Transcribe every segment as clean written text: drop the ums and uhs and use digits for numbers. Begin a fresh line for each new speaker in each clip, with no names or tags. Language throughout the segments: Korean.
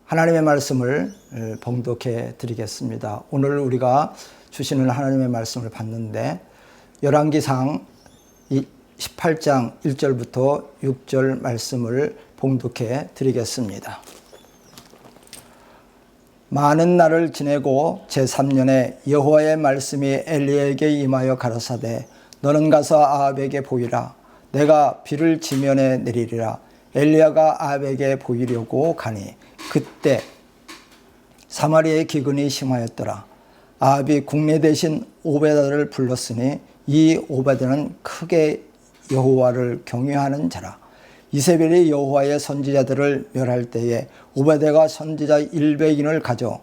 하나님의 말씀을 봉독해 드리겠습니다. 오늘 우리가 주시는 하나님의 말씀을 봤는데 열왕기상 18장 1절부터 6절 말씀을 봉독해 드리겠습니다. 많은 날을 지내고 제3년에 여호와의 말씀이 엘리야에게 임하여 가라사대 너는 가서 아합에게 보이라. 내가 비를 지면에 내리리라. 엘리야가 아합에게 보이려고 가니 그때 사마리아의 기근이 심하였더라. 아합이 국내 대신 오베다를 불렀으니 이 오베다는 크게 여호와를 경외하는 자라. 이세벨이 여호와의 선지자들을 멸할 때에 오베다가 선지자 100인을 가져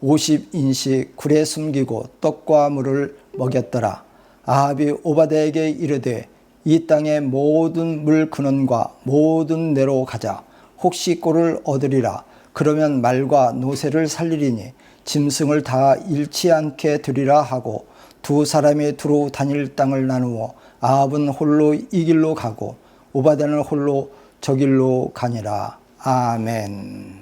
50인씩 굴에 숨기고 떡과 물을 먹였더라. 아합이 오베다에게 이르되 이 땅의 모든 물 근원과 모든 내로 가자. 혹시 꼴을 얻으리라. 그러면 말과 노새를 살리리니 짐승을 다 잃지 않게 되리라 하고 두 사람이 두루 다닐 땅을 나누어 아합은 홀로 이 길로 가고 오바다는 홀로 저 길로 가니라. 아멘.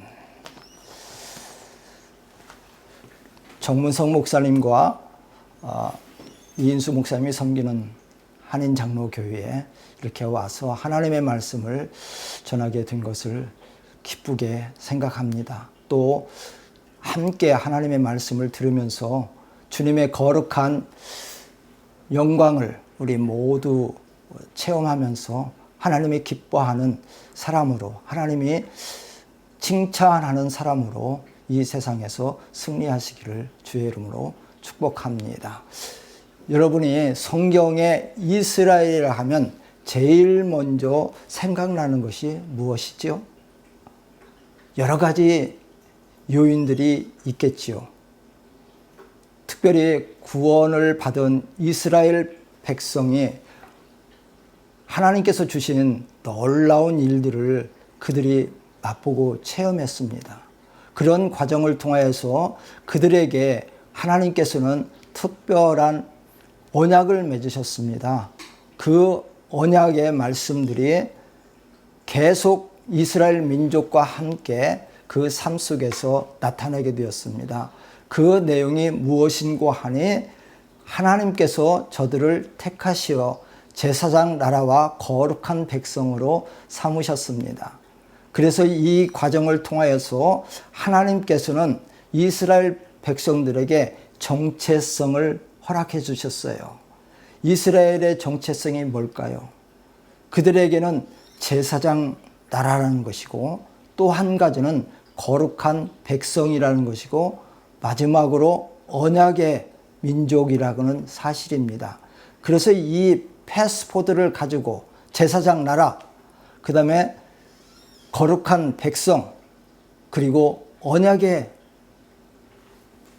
정문성 목사님과 이인수 목사님이 섬기는 한인장로교회에 이렇게 와서 하나님의 말씀을 전하게 된 것을 기쁘게 생각합니다. 또 함께 하나님의 말씀을 들으면서 주님의 거룩한 영광을 우리 모두 체험하면서 하나님이 기뻐하는 사람으로, 하나님이 칭찬하는 사람으로 이 세상에서 승리하시기를 주의 이름으로 축복합니다. 여러분이 성경에 이스라엘이라 하면 제일 먼저 생각나는 것이 무엇이죠? 여러 가지 요인들이 있겠지요. 특별히 구원을 받은 이스라엘 백성이 하나님께서 주신 놀라운 일들을 그들이 맛보고 체험했습니다. 그런 과정을 통하여서 그들에게 하나님께서는 특별한 언약을 맺으셨습니다. 그 언약의 말씀들이 계속 이스라엘 민족과 함께 그 삶 속에서 나타나게 되었습니다. 그 내용이 무엇인고 하니 하나님께서 저들을 택하시어 제사장 나라와 거룩한 백성으로 삼으셨습니다. 그래서 이 과정을 통하여서 하나님께서는 이스라엘 백성들에게 정체성을 허락해 주셨어요. 이스라엘의 정체성이 뭘까요? 그들에게는 제사장 나라라는 것이고 또 한 가지는 거룩한 백성이라는 것이고 마지막으로 언약의 민족이라고는 사실입니다. 그래서 이 패스포드를 가지고 제사장 나라, 그 다음에 거룩한 백성, 그리고 언약의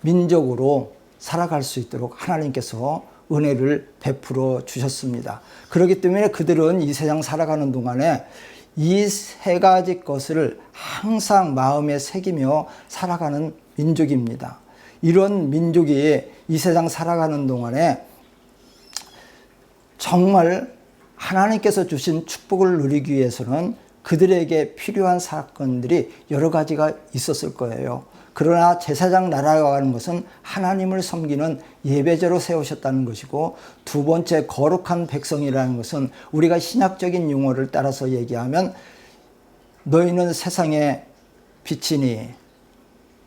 민족으로 살아갈 수 있도록 하나님께서 은혜를 베풀어 주셨습니다. 그렇기 때문에 그들은 이 세상 살아가는 동안에 이 세 가지 것을 항상 마음에 새기며 살아가는 민족입니다. 이런 민족이 이 세상 살아가는 동안에 정말 하나님께서 주신 축복을 누리기 위해서는 그들에게 필요한 사건들이 여러 가지가 있었을 거예요. 그러나 제사장 나라가 하는 것은 하나님을 섬기는 예배제로 세우셨다는 것이고, 두 번째 거룩한 백성이라는 것은 우리가 신약적인 용어를 따라서 얘기하면 너희는 세상의 빛이니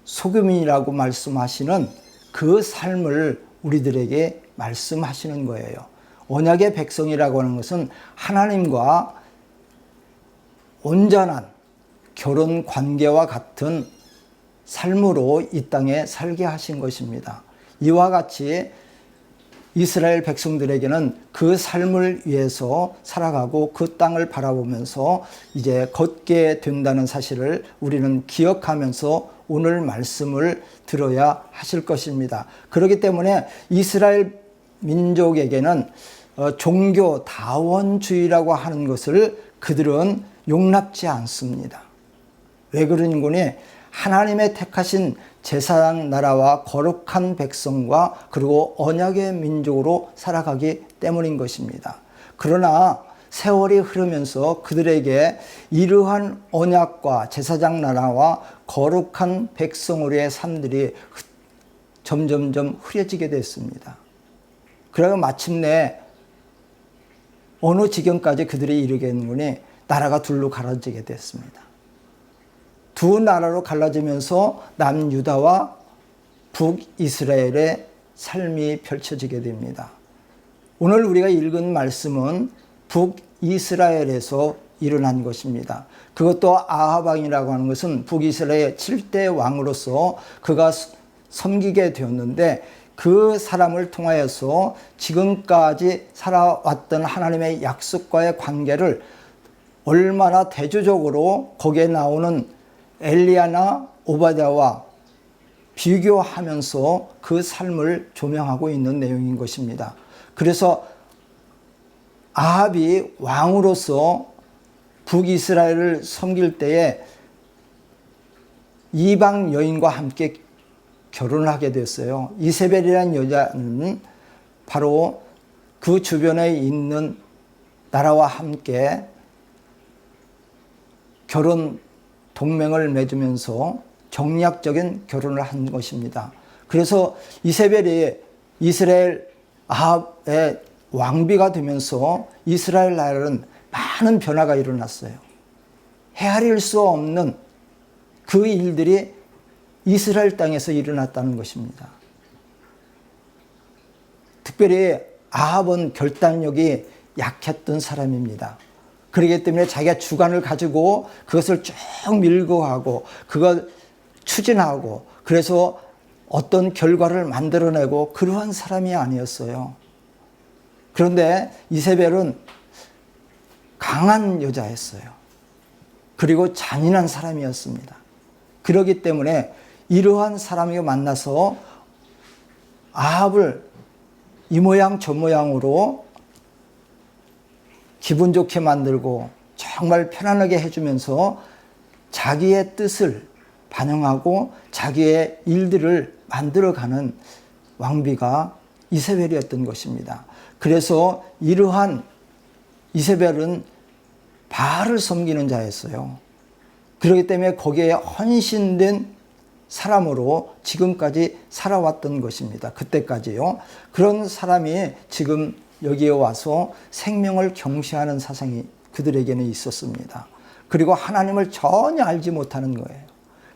소금이라고 말씀하시는 그 삶을 우리들에게 말씀하시는 거예요. 언약의 백성이라고 하는 것은 하나님과 온전한 결혼 관계와 같은 삶으로 이 땅에 살게 하신 것입니다. 이와 같이 이스라엘 백성들에게는 그 삶을 위해서 살아가고 그 땅을 바라보면서 이제 걷게 된다는 사실을 우리는 기억하면서 오늘 말씀을 들어야 하실 것입니다. 그렇기 때문에 이스라엘 민족에게는 종교 다원주의라고 하는 것을 그들은 용납지 않습니다. 왜 그러는 거니? 하나님의 택하신 제사장 나라와 거룩한 백성과 그리고 언약의 민족으로 살아가기 때문인 것입니다. 그러나 세월이 흐르면서 그들에게 이러한 언약과 제사장 나라와 거룩한 백성으로의 삶들이 점점점 흐려지게 됐습니다. 그러고 마침내 어느 지경까지 그들이 이르겠느니 나라가 둘로 갈라지게 됐습니다. 두 나라로 갈라지면서 남유다와 북이스라엘의 삶이 펼쳐지게 됩니다. 오늘 우리가 읽은 말씀은 북이스라엘에서 일어난 것입니다. 그것도 아합 왕이라고 하는 것은 북이스라엘 7대 왕으로서 그가 섬기게 되었는데 그 사람을 통하여서 지금까지 살아왔던 하나님의 약속과의 관계를 얼마나 대조적으로 거기에 나오는 엘리야나 오바댜와 비교하면서 그 삶을 조명하고 있는 내용인 것입니다. 그래서 아합이 왕으로서 북이스라엘을 섬길 때에 이방 여인과 함께 결혼을 하게 됐어요. 이세벨이라는 여자는 바로 그 주변에 있는 나라와 함께 결혼 동맹을 맺으면서 정략적인 결혼을 한 것입니다. 그래서 이세벨이 이스라엘 아합의 왕비가 되면서 이스라엘 나라는 많은 변화가 일어났어요. 헤아릴 수 없는 그 일들이 이스라엘 땅에서 일어났다는 것입니다. 특별히 아합은 결단력이 약했던 사람입니다. 그렇기 때문에 자기가 주관을 가지고 그것을 쭉 밀고 가고 그걸 추진하고 그래서 어떤 결과를 만들어내고 그러한 사람이 아니었어요. 그런데 이세벨은 강한 여자였어요. 그리고 잔인한 사람이었습니다. 그렇기 때문에 이러한 사람이 만나서 아합을 이 모양 저 모양으로 기분 좋게 만들고 정말 편안하게 해주면서 자기의 뜻을 반영하고 자기의 일들을 만들어가는 왕비가 이세벨이었던 것입니다. 그래서 이러한 이세벨은 바알을 섬기는 자였어요. 그렇기 때문에 거기에 헌신된 사람으로 지금까지 살아왔던 것입니다. 그때까지요. 그런 사람이 지금 여기에 와서 생명을 경시하는 사상이 그들에게는 있었습니다. 그리고 하나님을 전혀 알지 못하는 거예요.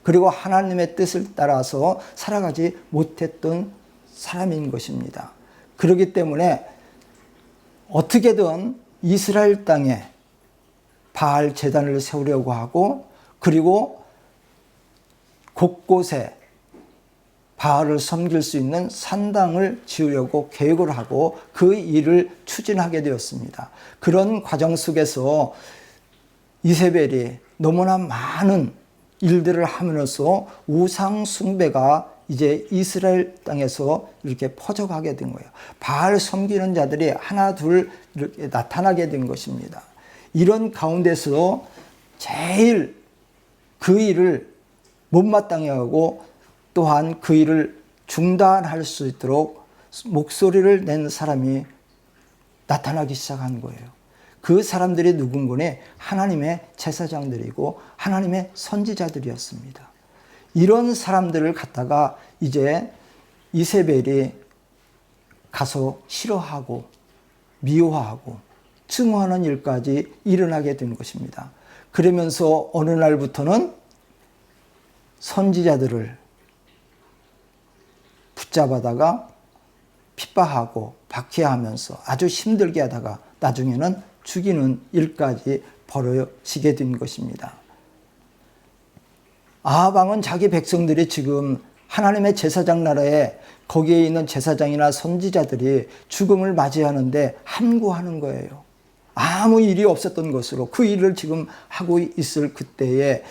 그리고 하나님의 뜻을 따라서 살아가지 못했던 사람인 것입니다. 그렇기 때문에 어떻게든 이스라엘 땅에 바알 제단을 세우려고 하고 그리고 곳곳에 바알을 섬길 수 있는 산당을 지으려고 계획을 하고 그 일을 추진하게 되었습니다. 그런 과정 속에서 이세벨이 너무나 많은 일들을 하면서 우상 숭배가 이제 이스라엘 땅에서 이렇게 퍼져가게 된 거예요. 바알 섬기는 자들이 하나 둘 이렇게 나타나게 된 것입니다. 이런 가운데서 제일 그 일을 못마땅해 하고 또한 그 일을 중단할 수 있도록 목소리를 낸 사람이 나타나기 시작한 거예요. 그 사람들이 누군가는 하나님의 제사장들이고 하나님의 선지자들이었습니다. 이런 사람들을 갖다가 이제 이세벨이 가서 싫어하고 미워하고 증오하는 일까지 일어나게 된 것입니다. 그러면서 어느 날부터는 선지자들을 붙잡아다가 핍박하고 박해하면서 아주 힘들게 하다가 나중에는 죽이는 일까지 벌어지게 된 것입니다. 아합 왕은 자기 백성들이 지금 하나님의 제사장 나라에 거기에 있는 제사장이나 선지자들이 죽음을 맞이하는데 함구하는 거예요. 아무 일이 없었던 것으로 그 일을 지금 하고 있을 그때에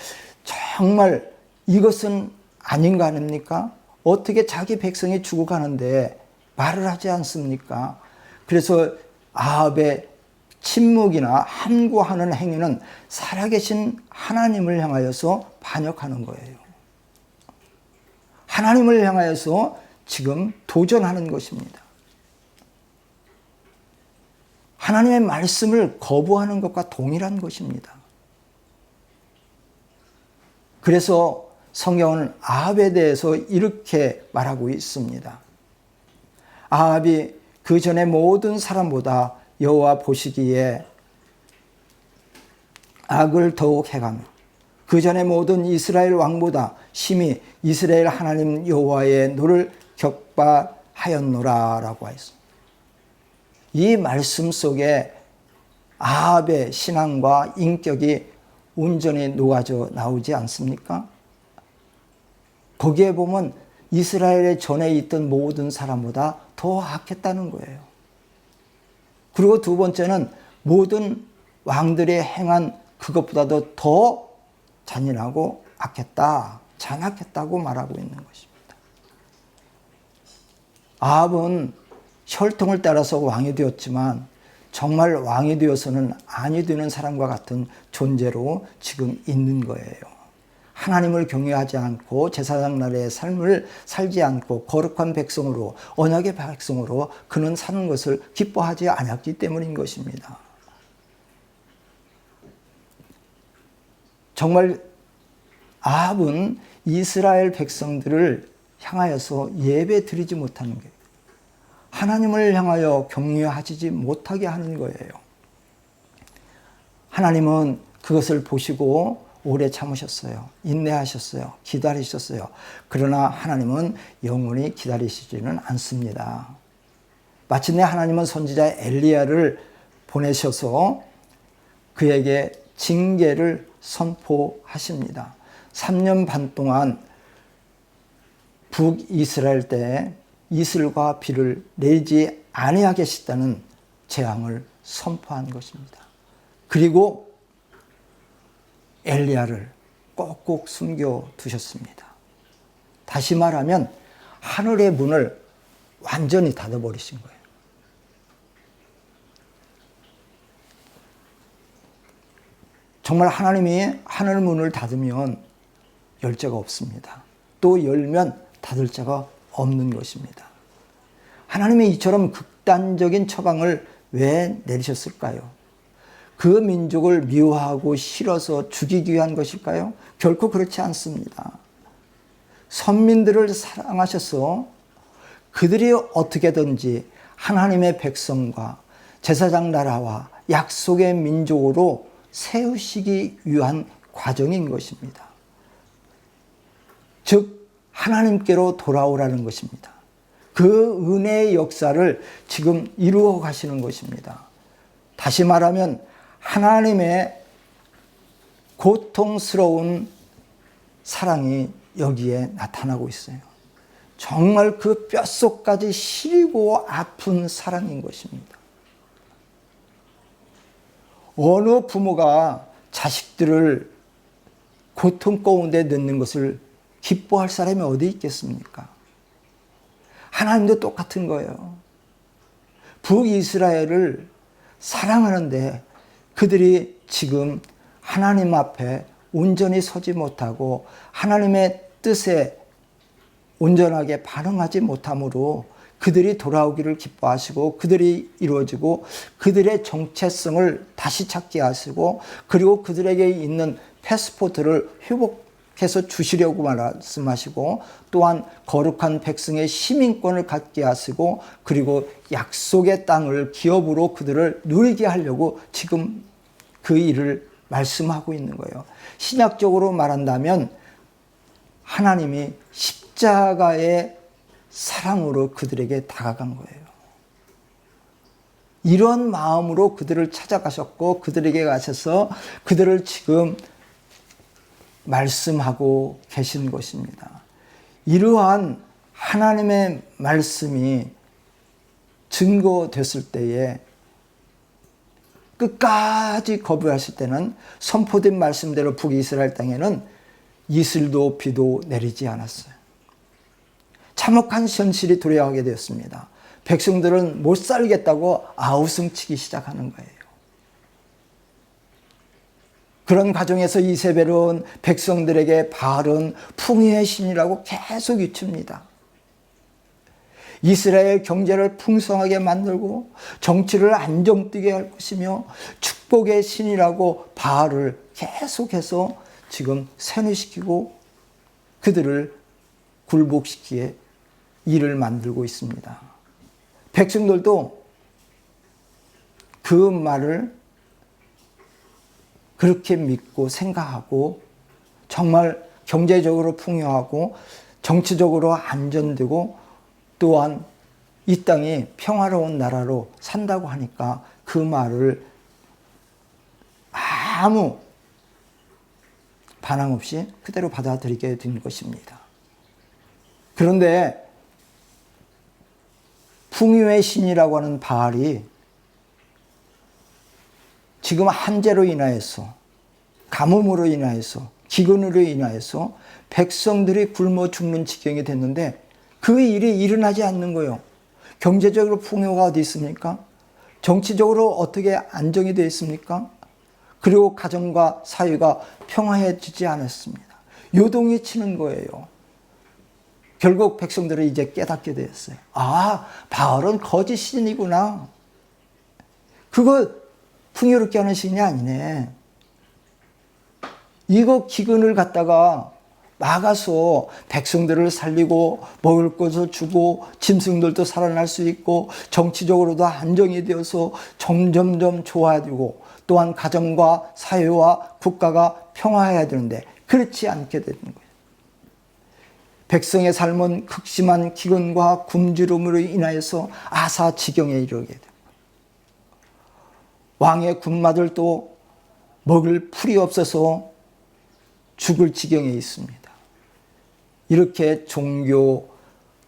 정말 이것은 아닌 거 아닙니까? 어떻게 자기 백성이 죽어가는데 말을 하지 않습니까? 그래서 아합의 침묵이나 함구하는 행위는 살아계신 하나님을 향하여서 반역하는 거예요. 하나님을 향하여서 지금 도전하는 것입니다. 하나님의 말씀을 거부하는 것과 동일한 것입니다. 그래서 성경은 아합에 대해서 이렇게 말하고 있습니다. 아합이 그 전에 모든 사람보다 여호와 보시기에 악을 더욱 행하며 그 전에 모든 이스라엘 왕보다 심히 이스라엘 하나님 여호와의 노를 격발하였노라 라고 하였습니다. 이 말씀 속에 아합의 신앙과 인격이 온전히 녹아져 나오지 않습니까? 거기에 보면 이스라엘의 전에 있던 모든 사람보다 더 악했다는 거예요. 그리고 두 번째는 모든 왕들이 행한 그것보다도 더 잔인하고 악했다, 잔악했다고 말하고 있는 것입니다. 아합은 혈통을 따라서 왕이 되었지만 정말 왕이 되어서는 아니 되는 사람과 같은 존재로 지금 있는 거예요. 하나님을 경외하지 않고 제사장 나라의 삶을 살지 않고 거룩한 백성으로, 언약의 백성으로 그는 사는 것을 기뻐하지 않았기 때문인 것입니다. 정말 아합은 이스라엘 백성들을 향하여서 예배 드리지 못하는 거예요. 하나님을 향하여 경외하지 못하게 하는 거예요. 하나님은 그것을 보시고 오래 참으셨어요. 인내하셨어요. 기다리셨어요. 그러나 하나님은 영원히 기다리시지는 않습니다. 마침내 하나님은 선지자 엘리야를 보내셔서 그에게 징계를 선포하십니다. 3년 반 동안 북이스라엘 때에 이슬과 비를 내지 아니하겠다는 재앙을 선포한 것입니다. 그리고 엘리야를 꼭꼭 숨겨 두셨습니다. 다시 말하면 하늘의 문을 완전히 닫아버리신 거예요. 정말 하나님이 하늘 문을 닫으면 열 자가 없습니다. 또 열면 닫을 자가 없는 것입니다. 하나님이 이처럼 극단적인 처방을 왜 내리셨을까요? 그 민족을 미워하고 싫어서 죽이기 위한 것일까요? 결코 그렇지 않습니다. 선민들을 사랑하셔서 그들이 어떻게든지 하나님의 백성과 제사장 나라와 약속의 민족으로 세우시기 위한 과정인 것입니다. 즉 하나님께로 돌아오라는 것입니다. 그 은혜의 역사를 지금 이루어 가시는 것입니다. 다시 말하면 하나님의 고통스러운 사랑이 여기에 나타나고 있어요. 정말 그 뼛속까지 시리고 아픈 사랑인 것입니다. 어느 부모가 자식들을 고통 가운데 넣는 것을 기뻐할 사람이 어디 있겠습니까? 하나님도 똑같은 거예요. 북이스라엘을 사랑하는데 그들이 지금 하나님 앞에 온전히 서지 못하고 하나님의 뜻에 온전하게 반응하지 못함으로 그들이 돌아오기를 기뻐하시고 그들이 이루어지고 그들의 정체성을 다시 찾게 하시고 그리고 그들에게 있는 패스포트를 회복해서 주시려고 말씀하시고 또한 거룩한 백성의 시민권을 갖게 하시고 그리고 약속의 땅을 기업으로 그들을 누리게 하려고 지금 그 일을 말씀하고 있는 거예요. 신약적으로 말한다면 하나님이 십자가의 사랑으로 그들에게 다가간 거예요. 이런 마음으로 그들을 찾아가셨고 그들에게 가셔서 그들을 지금 말씀하고 계신 것입니다. 이러한 하나님의 말씀이 증거됐을 때에 끝까지 거부하실 때는 선포된 말씀대로 북이스라엘 땅에는 이슬도 비도 내리지 않았어요. 참혹한 현실이 도래하게 되었습니다. 백성들은 못 살겠다고 아우성치기 시작하는 거예요. 그런 과정에서 이세벨은 백성들에게 바알은 풍의의 신이라고 계속 유춥니다. 이스라엘 경제를 풍성하게 만들고 정치를 안정되게 할 것이며 축복의 신이라고 바알을 계속해서 지금 세뇌시키고 그들을 굴복시키게 일을 만들고 있습니다. 백성들도 그 말을 그렇게 믿고 생각하고 정말 경제적으로 풍요하고 정치적으로 안전되고 또한 이 땅이 평화로운 나라로 산다고 하니까 그 말을 아무 반항 없이 그대로 받아들이게 된 것입니다. 그런데 풍요의 신이라고 하는 바알이 지금 한재로 인하여서 가뭄으로 인하여서 기근으로 인하여서 백성들이 굶어 죽는 지경이 됐는데 그 일이 일어나지 않는 거예요. 경제적으로 풍요가 어디 있습니까? 정치적으로 어떻게 안정이 되어 있습니까? 그리고 가정과 사회가 평화해지지 않았습니다. 요동이 치는 거예요. 결국 백성들은 이제 깨닫게 되었어요. 아, 바알은 거짓 신이구나. 그거 풍요롭게 하는 신이 아니네. 이거 기근을 갖다가 막아서 백성들을 살리고 먹을 것을 주고 짐승들도 살아날 수 있고 정치적으로도 안정이 되어서 점점점 좋아지고 또한 가정과 사회와 국가가 평화해야 되는데 그렇지 않게 되는 거예요. 백성의 삶은 극심한 기근과 굶주림으로 인하여서 아사지경에 이르게 되고 왕의 군마들도 먹을 풀이 없어서 죽을 지경에 있습니다. 이렇게 종교,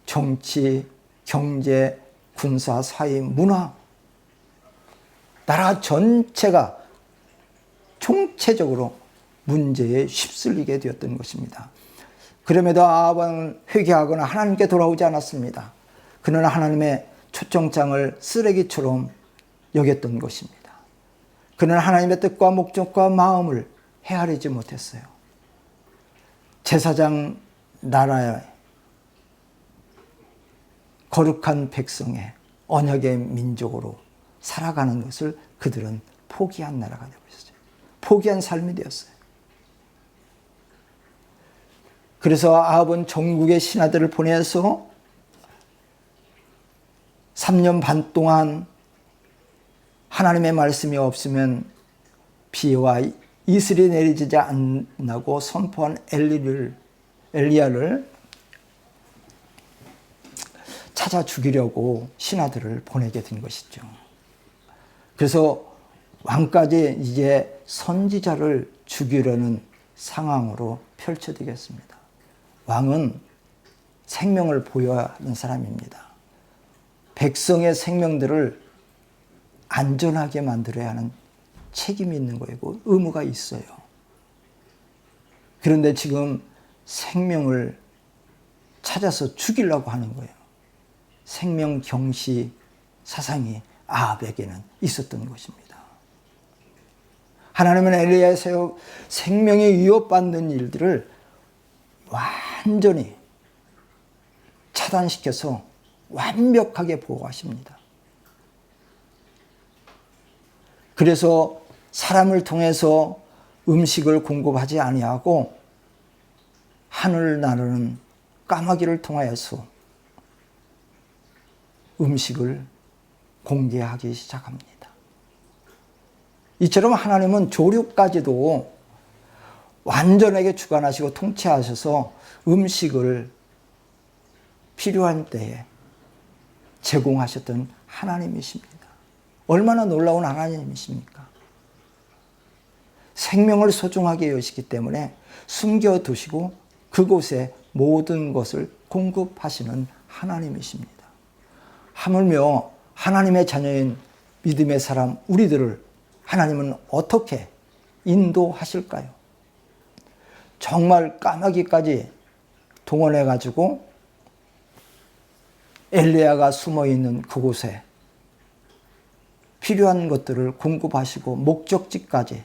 정치, 경제, 군사, 사회, 문화, 나라 전체가 총체적으로 문제에 휩쓸리게 되었던 것입니다. 그럼에도 아합은 회개하거나 하나님께 돌아오지 않았습니다. 그는 하나님의 초청장을 쓰레기처럼 여겼던 것입니다. 그는 하나님의 뜻과 목적과 마음을 헤아리지 못했어요. 제사장 나라의 거룩한 백성의 언약의 민족으로 살아가는 것을 그들은 포기한 나라가 되고 있었어요. 포기한 삶이 되었어요. 그래서 아합은 전국의 신하들을 보내서 3년 반 동안 하나님의 말씀이 없으면 비와 이슬이 내리지 않는다고 선포한 엘리야를 찾아 죽이려고 신하들을 보내게 된 것이죠. 그래서 왕까지 이제 선지자를 죽이려는 상황으로 펼쳐지겠습니다. 왕은 생명을 보여야 하는 사람입니다. 백성의 생명들을 안전하게 만들어야 하는 책임이 있는 거고 의무가 있어요. 그런데 지금 생명을 찾아서 죽이려고 하는 거예요. 생명 경시 사상이 아합에게는 있었던 것입니다. 하나님은 엘리야에서 생명이 위협받는 일들을 완전히 차단시켜서 완벽하게 보호하십니다. 그래서 사람을 통해서 음식을 공급하지 아니하고 하늘 나르는 까마귀를 통하여서 음식을 공개하기 시작합니다. 이처럼 하나님은 조류까지도 완전하게 주관하시고 통치하셔서 음식을 필요한 때에 제공하셨던 하나님이십니다. 얼마나 놀라운 하나님이십니까? 생명을 소중하게 여기시기 때문에 숨겨두시고 그곳에 모든 것을 공급하시는 하나님이십니다. 하물며 하나님의 자녀인 믿음의 사람 우리들을 하나님은 어떻게 인도하실까요? 정말 까마귀까지 동원해가지고 엘리야가 숨어있는 그곳에 필요한 것들을 공급하시고 목적지까지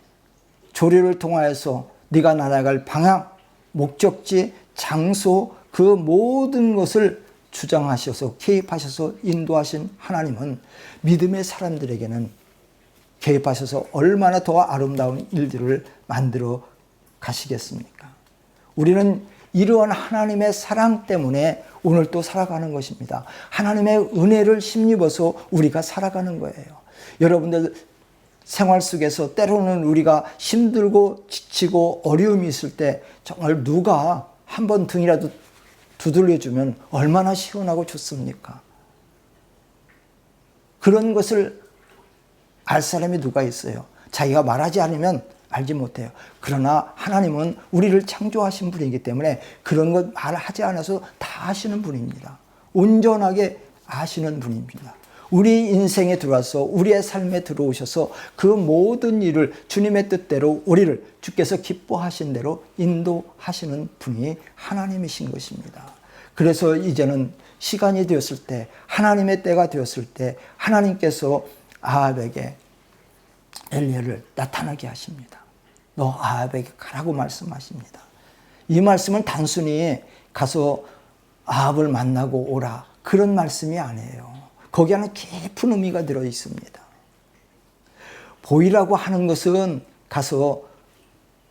조류를 통하여서 네가 날아갈 방향, 목적지, 장소 그 모든 것을 주장하셔서 개입하셔서 인도하신 하나님은 믿음의 사람들에게는 개입하셔서 얼마나 더 아름다운 일들을 만들어 가시겠습니까? 우리는 이러한 하나님의 사랑 때문에 오늘 또 살아가는 것입니다. 하나님의 은혜를 힘입어서 우리가 살아가는 거예요. 여러분들 생활 속에서 때로는 우리가 힘들고 지치고 어려움이 있을 때 정말 누가 한번 등이라도 두들려주면 얼마나 시원하고 좋습니까? 그런 것을 알 사람이 누가 있어요? 자기가 말하지 않으면 알지 못해요. 그러나 하나님은 우리를 창조하신 분이기 때문에 그런 것 말하지 않아서 다 아시는 분입니다. 온전하게 아시는 분입니다. 우리 인생에 들어와서 우리의 삶에 들어오셔서 그 모든 일을 주님의 뜻대로 우리를 주께서 기뻐하신 대로 인도하시는 분이 하나님이신 것입니다. 그래서 이제는 시간이 되었을 때, 하나님의 때가 되었을 때 하나님께서 아합에게 엘리야를 나타나게 하십니다. 너 아합에게 가라고 말씀하십니다. 이 말씀은 단순히 가서 아합을 만나고 오라 그런 말씀이 아니에요. 거기 안에 깊은 의미가 들어 있습니다. 보이라고 하는 것은 가서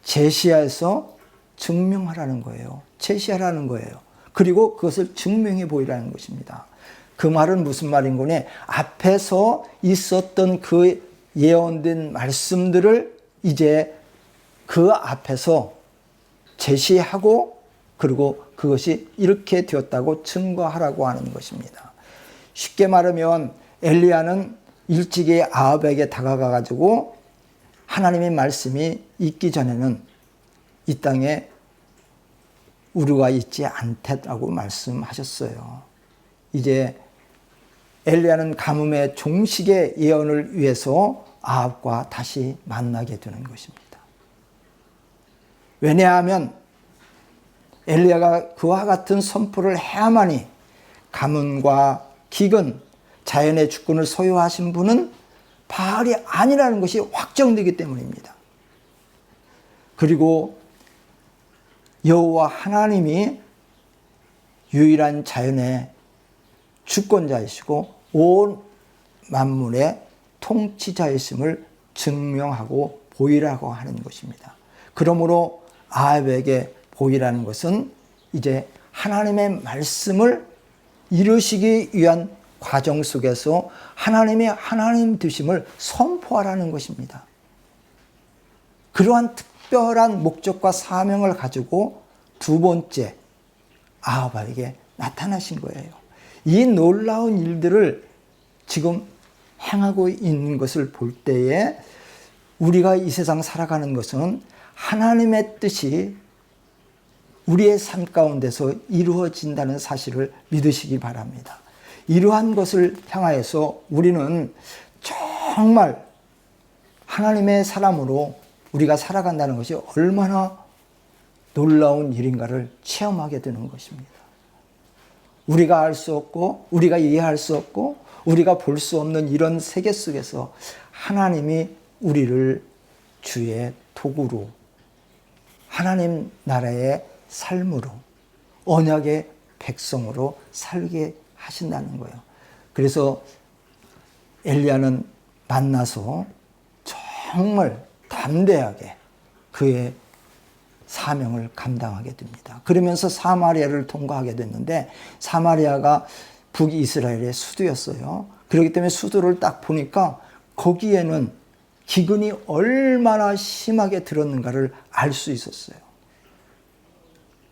제시해서 증명하라는 거예요. 제시하라는 거예요. 그리고 그것을 증명해 보이라는 것입니다. 그 말은 무슨 말인 거니? 앞에서 있었던 그 예언된 말씀들을 이제 그 앞에서 제시하고 그리고 그것이 이렇게 되었다고 증거하라고 하는 것입니다. 쉽게 말하면 엘리야는 일찍이 아합에게 다가가 가지고 하나님의 말씀이 있기 전에는 이 땅에 우루가 있지 않다라고 말씀하셨어요. 이제 엘리야는 가뭄의 종식의 예언을 위해서 아합과 다시 만나게 되는 것입니다. 왜냐하면 엘리야가 그와 같은 선포를 해야만이 가뭄과 기근, 자연의 주권을 소유하신 분은 바알이 아니라는 것이 확정되기 때문입니다. 그리고 여호와 하나님이 유일한 자연의 주권자이시고 온 만물의 통치자이심을 증명하고 보이라고 하는 것입니다. 그러므로 아합에게 보이라는 것은 이제 하나님의 말씀을 이루시기 위한 과정 속에서 하나님의 하나님 되심을 선포하라는 것입니다. 그러한 특별한 목적과 사명을 가지고 두 번째 아합에게 나타나신 거예요. 이 놀라운 일들을 지금 행하고 있는 것을 볼 때에 우리가 이 세상 살아가는 것은 하나님의 뜻이 우리의 삶 가운데서 이루어진다는 사실을 믿으시기 바랍니다. 이러한 것을 향하여서 우리는 정말 하나님의 사람으로 우리가 살아간다는 것이 얼마나 놀라운 일인가를 체험하게 되는 것입니다. 우리가 알 수 없고 우리가 이해할 수 없고 우리가 볼 수 없는 이런 세계 속에서 하나님이 우리를 주의 도구로 하나님 나라의 삶으로 언약의 백성으로 살게 하신다는 거예요. 그래서 엘리야는 만나서 정말 담대하게 그의 사명을 감당하게 됩니다. 그러면서 사마리아를 통과하게 됐는데 사마리아가 북이스라엘의 수도였어요. 그렇기 때문에 수도를 딱 보니까 거기에는 기근이 얼마나 심하게 들었는가를 알 수 있었어요.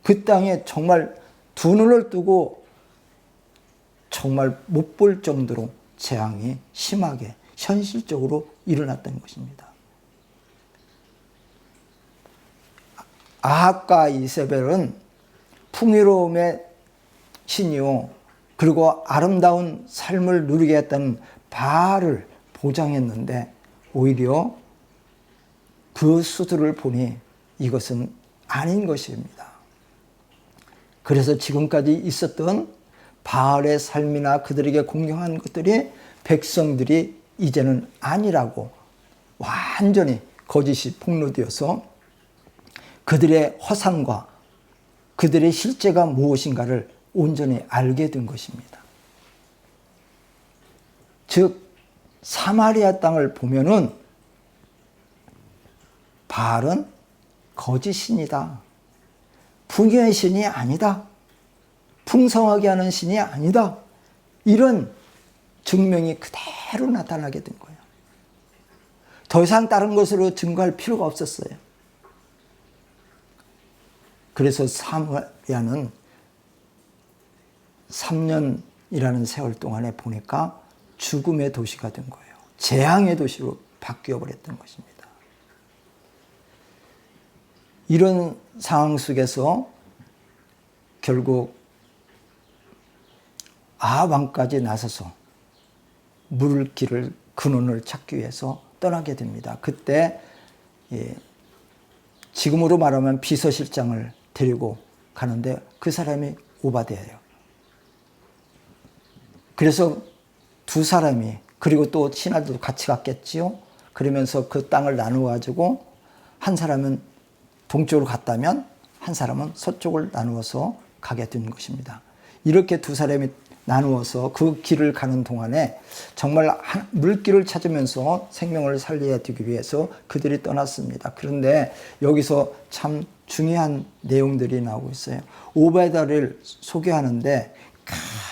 그 땅에 정말 두 눈을 뜨고 정말 못 볼 정도로 재앙이 심하게 현실적으로 일어났던 것입니다. 아합과 이세벨은 풍요로움의 신이요 그리고 아름다운 삶을 누리게 했던 바알을 보장했는데 오히려 그 수들을 보니 이것은 아닌 것입니다. 그래서 지금까지 있었던 바알의 삶이나 그들에게 공경한 것들이 백성들이 이제는 아니라고 완전히 거짓이 폭로되어서 그들의 허상과 그들의 실제가 무엇인가를 온전히 알게 된 것입니다. 즉 사마리아 땅을 보면은 바알은 거짓 신이다. 풍요의 신이 아니다. 풍성하게 하는 신이 아니다. 이런 증명이 그대로 나타나게 된 거예요. 더 이상 다른 것으로 증거할 필요가 없었어요. 그래서 사마리아는 3년이라는 세월 동안에 보니까 죽음의 도시가 된 거예요. 재앙의 도시로 바뀌어 버렸던 것입니다. 이런 상황 속에서 결국 아합 왕까지 나서서 물길을 근원을 찾기 위해서 떠나게 됩니다. 그때 지금으로 말하면 비서실장을 데리고 가는데 그 사람이 오바댜예요. 그래서 두 사람이 그리고 또 신하들도 같이 갔겠지요. 그러면서 그 땅을 나누어 가지고 한 사람은 동쪽으로 갔다면 한 사람은 서쪽을 나누어서 가게 된 것입니다. 이렇게 두 사람이 나누어서 그 길을 가는 동안에 정말 물길을 찾으면서 생명을 살려야 되기 위해서 그들이 떠났습니다. 그런데 여기서 참 중요한 내용들이 나오고 있어요. 오베다를 소개하는데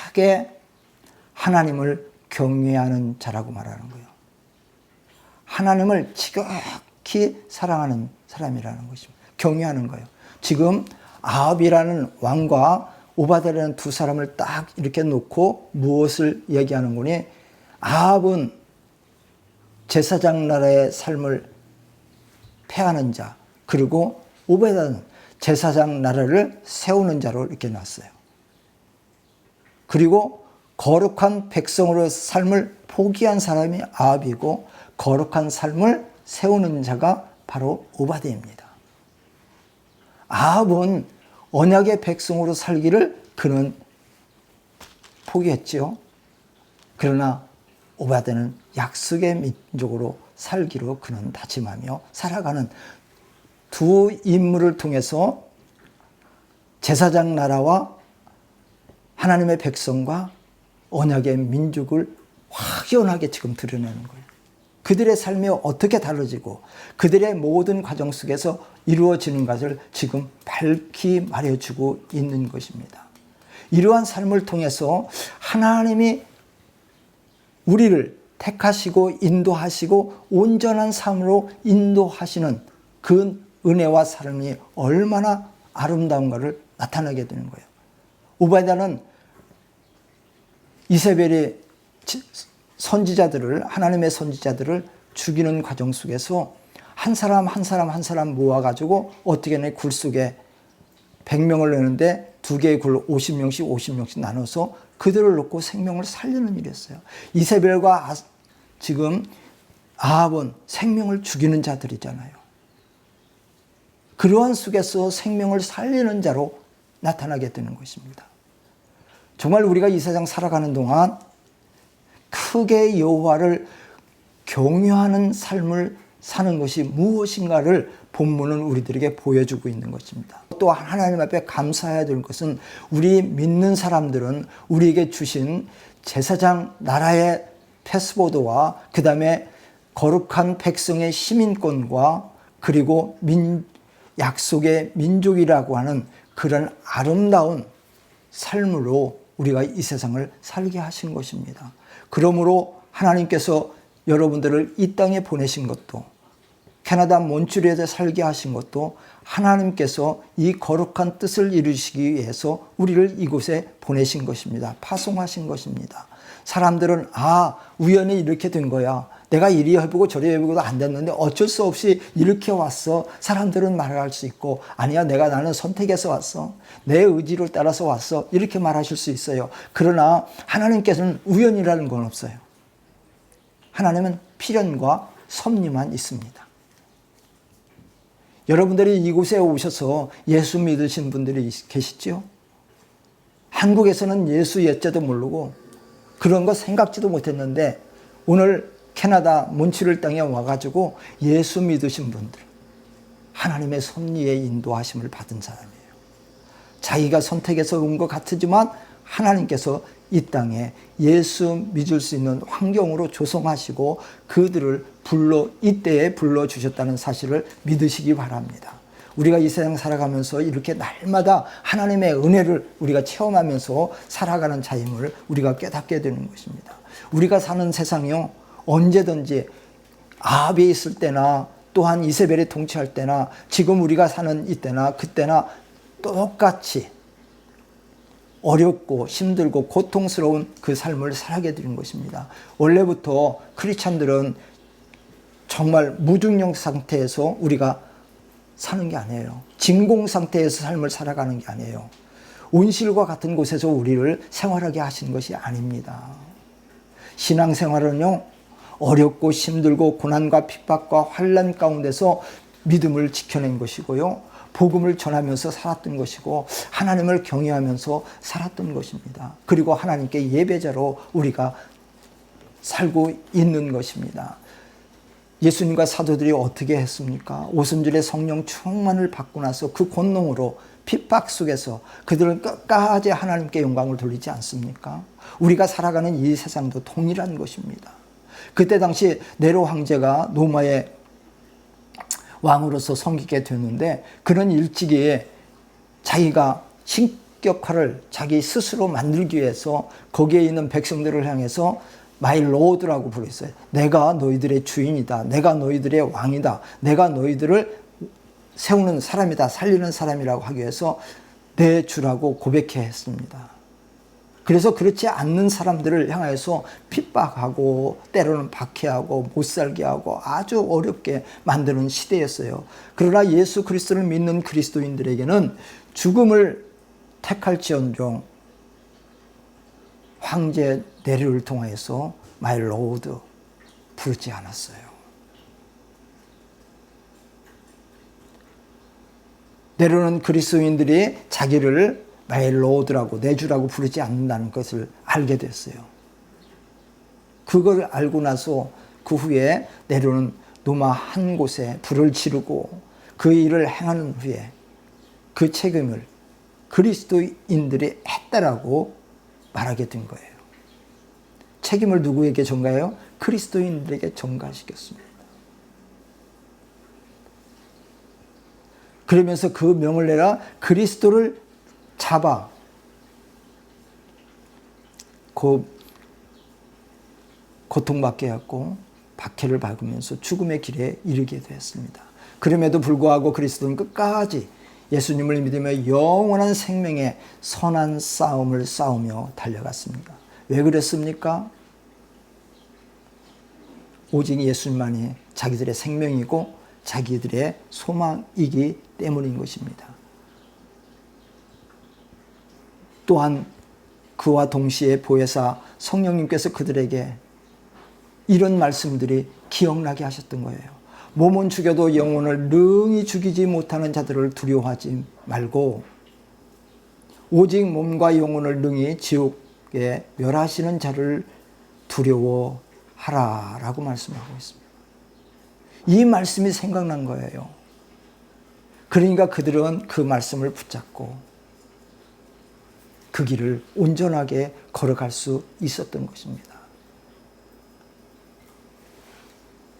크게 하나님을 경외하는 자라고 말하는 거예요. 하나님을 지극히 사랑하는 사람이라는 것입니다. 경외하는 거예요. 지금 아합이라는 왕과 오바댜라는 두 사람을 딱 이렇게 놓고 무엇을 얘기하는 거니? 아합은 제사장 나라의 삶을 폐하는 자, 그리고 오베댜는 제사장 나라를 세우는 자로 이렇게 놨어요. 그리고 거룩한 백성으로의 삶을 포기한 사람이 아합이고 거룩한 삶을 세우는 자가 바로 오바댜입니다. 아합은 언약의 백성으로 살기를 그는 포기했지요. 그러나 오바댜는 약속의 민족으로 살기로 그는 다짐하며 살아가는 두 인물을 통해서 제사장 나라와 하나님의 백성과 언약의 민족을 확연하게 지금 드러내는 거예요. 그들의 삶이 어떻게 달라지고 그들의 모든 과정 속에서 이루어지는 것을 지금 밝히 말해주고 있는 것입니다. 이러한 삶을 통해서 하나님이 우리를 택하시고 인도하시고 온전한 삶으로 인도하시는 그 은혜와 사랑이 얼마나 아름다운가를 나타나게 되는 거예요. 오바댜는 이세벨이 선지자들을, 하나님의 선지자들을 죽이는 과정 속에서 한 사람 한 사람 한 사람 모아가지고 어떻게 하냐, 굴 속에 100명을 내는데 두 개의 굴 50명씩 나눠서 그들을 놓고 생명을 살리는 일이었어요. 이세벨과 지금 아합은 생명을 죽이는 자들이잖아요. 그러한 속에서 생명을 살리는 자로 나타나게 되는 것입니다. 정말 우리가 이 세상 살아가는 동안 크게 여호와를 경외하는 삶을 사는 것이 무엇인가를 본문은 우리들에게 보여주고 있는 것입니다. 또 하나님 앞에 감사해야 될 것은 우리 믿는 사람들은 우리에게 주신 제사장 나라의 패스보드와 그 다음에 거룩한 백성의 시민권과 그리고 약속의 민족이라고 하는 그런 아름다운 삶으로 우리가 이 세상을 살게 하신 것입니다. 그러므로 하나님께서 여러분들을 이 땅에 보내신 것도, 캐나다 몬트리올에 살게 하신 것도 하나님께서 이 거룩한 뜻을 이루시기 위해서 우리를 이곳에 보내신 것입니다. 파송하신 것입니다. 사람들은 우연히 이렇게 된 거야. 내가 이리 해보고 저리 해보고도 안 됐는데 어쩔 수 없이 이렇게 왔어. 사람들은 말할 수 있고, 아니야, 나는 선택해서 왔어. 내 의지를 따라서 왔어. 이렇게 말하실 수 있어요. 그러나 하나님께서는 우연이라는 건 없어요. 하나님은 필연과 섭리만 있습니다. 여러분들이 이곳에 오셔서 예수 믿으신 분들이 계시죠? 한국에서는 예수 예자도 모르고 그런 거 생각지도 못했는데 오늘 캐나다 몬트리올 땅에 와가지고 예수 믿으신 분들, 하나님의 섭리의 인도하심을 받은 사람이에요. 자기가 선택해서 온 것 같지만 하나님께서 이 땅에 예수 믿을 수 있는 환경으로 조성하시고 그들을 이때에 불러주셨다는 사실을 믿으시기 바랍니다. 우리가 이 세상 살아가면서 이렇게 날마다 하나님의 은혜를 우리가 체험하면서 살아가는 자임을 우리가 깨닫게 되는 것입니다. 우리가 사는 세상이요, 언제든지 아합에 있을 때나 또한 이세벨이 통치할 때나 지금 우리가 사는 이때나 그때나 똑같이 어렵고 힘들고 고통스러운 그 삶을 살게 되는 것입니다. 원래부터 크리스찬들은 정말 무중력 상태에서 우리가 사는 게 아니에요. 진공 상태에서 삶을 살아가는 게 아니에요. 온실과 같은 곳에서 우리를 생활하게 하신 것이 아닙니다. 신앙생활은요, 어렵고 힘들고 고난과 핍박과 환난 가운데서 믿음을 지켜낸 것이고요, 복음을 전하면서 살았던 것이고 하나님을 경외하면서 살았던 것입니다. 그리고 하나님께 예배자로 우리가 살고 있는 것입니다. 예수님과 사도들이 어떻게 했습니까? 오순절에 성령 충만을 받고 나서 그 권능으로 핍박 속에서 그들은 끝까지 하나님께 영광을 돌리지 않습니까? 우리가 살아가는 이 세상도 동일한 것입니다. 그때 당시 네로 황제가 로마의 왕으로서 섬기게 됐는데, 그런 일찍이 자기가 신격화를 자기 스스로 만들기 위해서 거기에 있는 백성들을 향해서 마이 로드라고 부르셨어요. 내가 너희들의 주인이다. 내가 너희들의 왕이다. 내가 너희들을 세우는 사람이다. 살리는 사람이라고 하기 위해서 내 주라고 고백해 했습니다. 그래서 그렇지 않는 사람들을 향해서 핍박하고 때로는 박해하고 못살게 하고 아주 어렵게 만드는 시대였어요. 그러나 예수 그리스도를 믿는 그리스도인들에게는 죽음을 택할지언정 황제 네로를 통하여서 마이 로드 부르지 않았어요. 네로는 그리스도인들이 자기를 마이 로드라고, 내 주라고 부르지 않는다는 것을 알게 됐어요. 그걸 알고 나서 그 후에 네로는 로마 한 곳에 불을 지르고 그 일을 행하는 후에 그 책임을 그리스도인들이 했다라고 말하게 된 거예요. 책임을 누구에게 전가해요? 그리스도인들에게 전가시켰습니다. 그러면서 그 명을 내라, 그리스도를 잡아 고통받게 했고 박해를 받으면서 죽음의 길에 이르게 되었습니다. 그럼에도 불구하고 그리스도는 끝까지 예수님을 믿으며 영원한 생명의 선한 싸움을 싸우며 달려갔습니다. 왜 그랬습니까? 오직 예수님만이 자기들의 생명이고 자기들의 소망이기 때문인 것입니다. 또한 그와 동시에 보혜사 성령님께서 그들에게 이런 말씀들이 기억나게 하셨던 거예요. 몸은 죽여도 영혼을 능히 죽이지 못하는 자들을 두려워하지 말고 오직 몸과 영혼을 능히 지옥에 멸하시는 자를 두려워하라 라고 말씀하고 있습니다. 이 말씀이 생각난 거예요. 그러니까 그들은 그 말씀을 붙잡고 그 길을 온전하게 걸어갈 수 있었던 것입니다.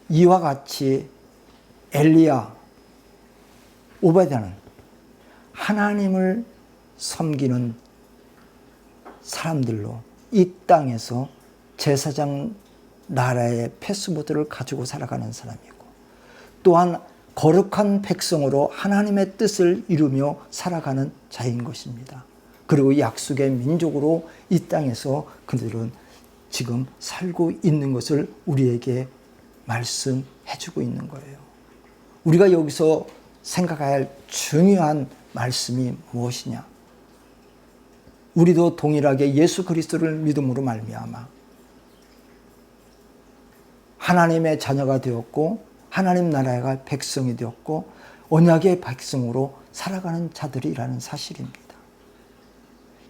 이와 같이 엘리야, 오바댜는 하나님을 섬기는 사람들로 이 땅에서 제사장 나라의 패스보드를 가지고 살아가는 사람이고, 또한 거룩한 백성으로 하나님의 뜻을 이루며 살아가는 자인 것입니다. 그리고 약속의 민족으로 이 땅에서 그들은 지금 살고 있는 것을 우리에게 말씀해주고 있는 거예요. 우리가 여기서 생각해야 할 중요한 말씀이 무엇이냐? 우리도 동일하게 예수 그리스도를 믿음으로 말미암아 하나님의 자녀가 되었고 하나님 나라의 백성이 되었고 언약의 백성으로 살아가는 자들이라는 사실입니다.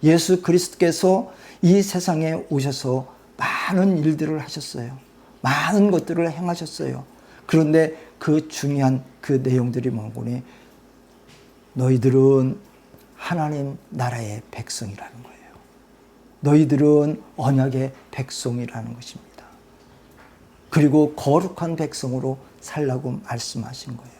예수 그리스도께서 이 세상에 오셔서 많은 일들을 하셨어요. 많은 것들을 행하셨어요. 그런데 그 중요한 그 내용들이 뭐니? 너희들은 하나님 나라의 백성이라는 거예요. 너희들은 언약의 백성이라는 것입니다. 그리고 거룩한 백성으로 살라고 말씀하신 거예요.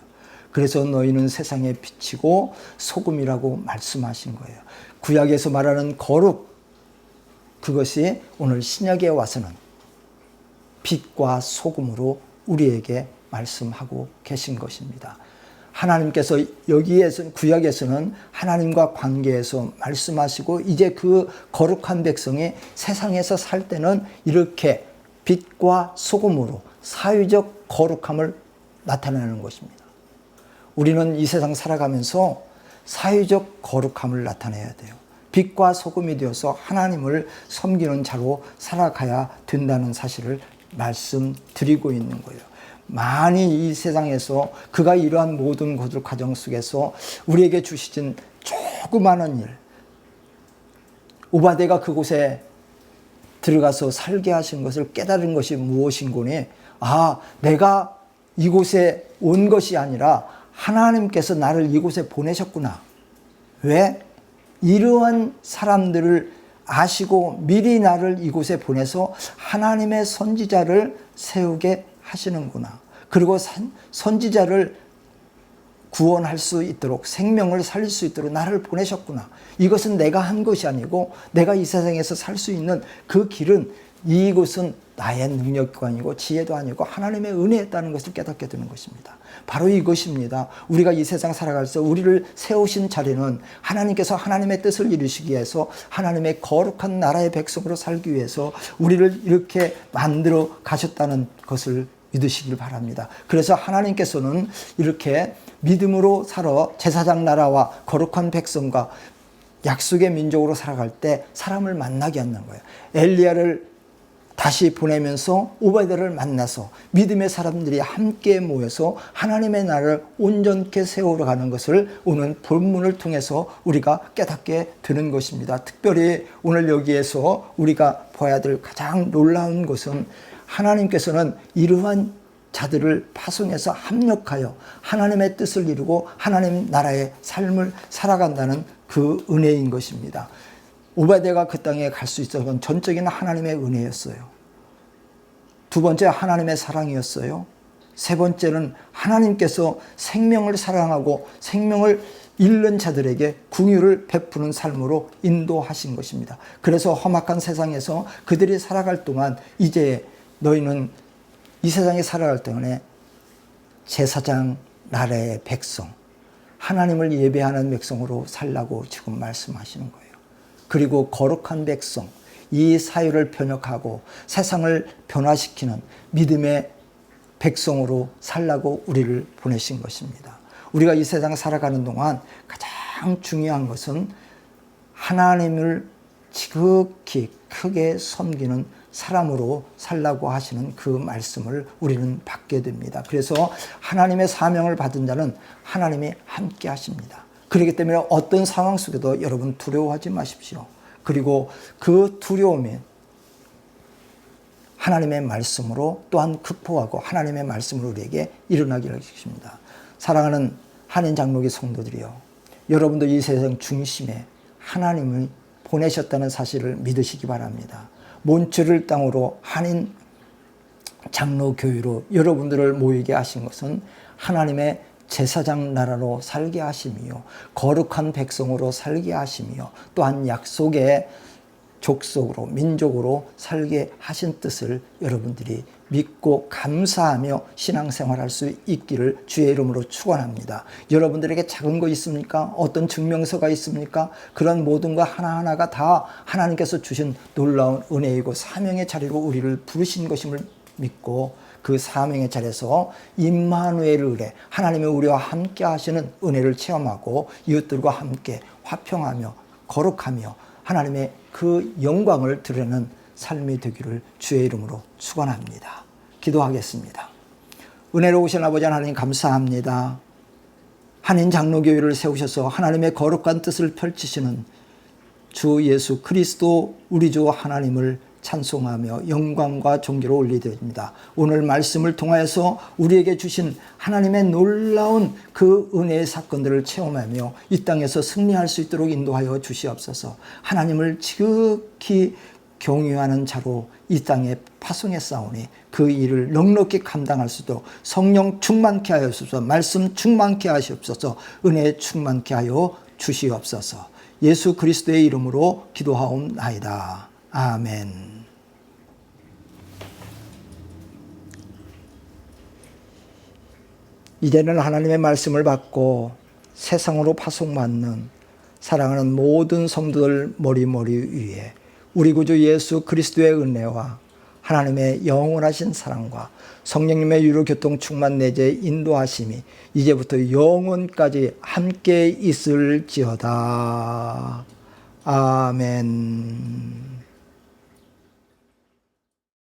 그래서 너희는 세상의 빛이고 소금이라고 말씀하신 거예요. 구약에서 말하는 거룩, 그것이 오늘 신약에 와서는 빛과 소금으로 우리에게 말씀하고 계신 것입니다. 하나님께서 여기에서 구약에서는 하나님과 관계에서 말씀하시고 이제 그 거룩한 백성이 세상에서 살 때는 이렇게 빛과 소금으로 사회적 거룩함을 나타내는 것입니다. 우리는 이 세상 살아가면서 사회적 거룩함을 나타내야 돼요. 빛과 소금이 되어서 하나님을 섬기는 자로 살아가야 된다는 사실을 말씀드리고 있는 거예요. 많이 이 세상에서 그가 이러한 모든 것을 과정 속에서 우리에게 주시진 조그마한 일, 오바댜가 그곳에 들어가서 살게 하신 것을 깨달은 것이 무엇인고니, 내가 이곳에 온 것이 아니라 하나님께서 나를 이곳에 보내셨구나. 왜? 이러한 사람들을 아시고 미리 나를 이곳에 보내서 하나님의 선지자를 세우게 하시는구나. 그리고 선지자를 구원할 수 있도록, 생명을 살릴 수 있도록 나를 보내셨구나. 이것은 내가 한 것이 아니고 내가 이 세상에서 살 수 있는 그 길은, 이곳은 나의 능력도 아니고 지혜도 아니고 하나님의 은혜였다는 것을 깨닫게 되는 것입니다. 바로 이것입니다. 우리가 이 세상 살아갈 때 우리를 세우신 자리는 하나님께서 하나님의 뜻을 이루시기 위해서, 하나님의 거룩한 나라의 백성으로 살기 위해서 우리를 이렇게 만들어 가셨다는 것을 믿으시길 바랍니다. 그래서 하나님께서는 이렇게 믿음으로 살아 제사장 나라와 거룩한 백성과 약속의 민족으로 살아갈 때 사람을 만나게 하는 거예요. 엘리야를 다시 보내면서 오바댜를 만나서 믿음의 사람들이 함께 모여서 하나님의 나라를 온전케 세워가는 것을 오늘 본문을 통해서 우리가 깨닫게 되는 것입니다. 특별히 오늘 여기에서 우리가 봐야 될 가장 놀라운 것은, 하나님께서는 이러한 자들을 파송해서 합력하여 하나님의 뜻을 이루고 하나님 나라의 삶을 살아간다는 그 은혜인 것입니다. 오바댜가 그 땅에 갈 수 있었던 건 전적인 하나님의 은혜였어요. 두 번째, 하나님의 사랑이었어요. 세 번째는 하나님께서 생명을 사랑하고 생명을 잃는 자들에게 긍휼을 베푸는 삶으로 인도하신 것입니다. 그래서 험악한 세상에서 그들이 살아갈 동안, 이제 너희는 이 세상에 살아갈 동안에 제사장 나라의 백성, 하나님을 예배하는 백성으로 살라고 지금 말씀하시는 거예요. 그리고 거룩한 백성, 이 사회를 변혁하고 세상을 변화시키는 믿음의 백성으로 살라고 우리를 보내신 것입니다. 우리가 이 세상 살아가는 동안 가장 중요한 것은 하나님을 지극히 크게 섬기는 사람으로 살라고 하시는 그 말씀을 우리는 받게 됩니다. 그래서 하나님의 사명을 받은 자는 하나님이 함께 하십니다. 그렇기 때문에 어떤 상황 속에도 여러분 두려워하지 마십시오. 그리고 그 두려움이 하나님의 말씀으로 또한 극복하고 하나님의 말씀으로 우리에게 일어나기를 하십니다. 사랑하는 한인 장로교 성도들이요, 여러분도 이 세상 중심에 하나님을 보내셨다는 사실을 믿으시기 바랍니다. 몬트리올 땅으로 한인 장로교회로 여러분들을 모이게 하신 것은 하나님의 제사장 나라로 살게 하시며 거룩한 백성으로 살게 하시며 또한 약속의 족속으로 민족으로 살게 하신 뜻을 여러분들이 믿고 감사하며 신앙생활할 수 있기를 주의 이름으로 축원합니다. 여러분들에게 작은 거 있습니까? 어떤 증명서가 있습니까? 그런 모든 거 하나하나가 다 하나님께서 주신 놀라운 은혜이고 사명의 자리로 우리를 부르신 것임을 믿고 그 사명의 자리에서 임마누엘을 의뢰 하나님의 우리와 함께 하시는 은혜를 체험하고 이웃들과 함께 화평하며 거룩하며 하나님의 그 영광을 드러내는 삶이 되기를 주의 이름으로 축원합니다. 기도하겠습니다. 은혜로우신 아버지 하나님 감사합니다. 한인 장로교회를 세우셔서 하나님의 거룩한 뜻을 펼치시는 주 예수 그리스도 우리 주 하나님을 찬송하며 영광과 존귀를 올리드립니다. 오늘 말씀을 통하여서 우리에게 주신 하나님의 놀라운 그 은혜의 사건들을 체험하며 이 땅에서 승리할 수 있도록 인도하여 주시옵소서. 하나님을 지극히 경유하는 자로 이 땅에 파송했사오니 그 일을 넉넉히 감당할 수 있도록 성령 충만케 하옵소서. 말씀 충만케 하시옵소서. 은혜 충만케 하여 주시옵소서. 예수 그리스도의 이름으로 기도하옵나이다. 아멘. 이제는 하나님의 말씀을 받고 세상으로 파송받는 사랑하는 모든 성도들 머리 위에 우리 구주 예수 그리스도의 은혜와 하나님의 영원하신 사랑과 성령님의 유로교통 충만 내재 인도하심이 이제부터 영원까지 함께 있을지어다. 아멘.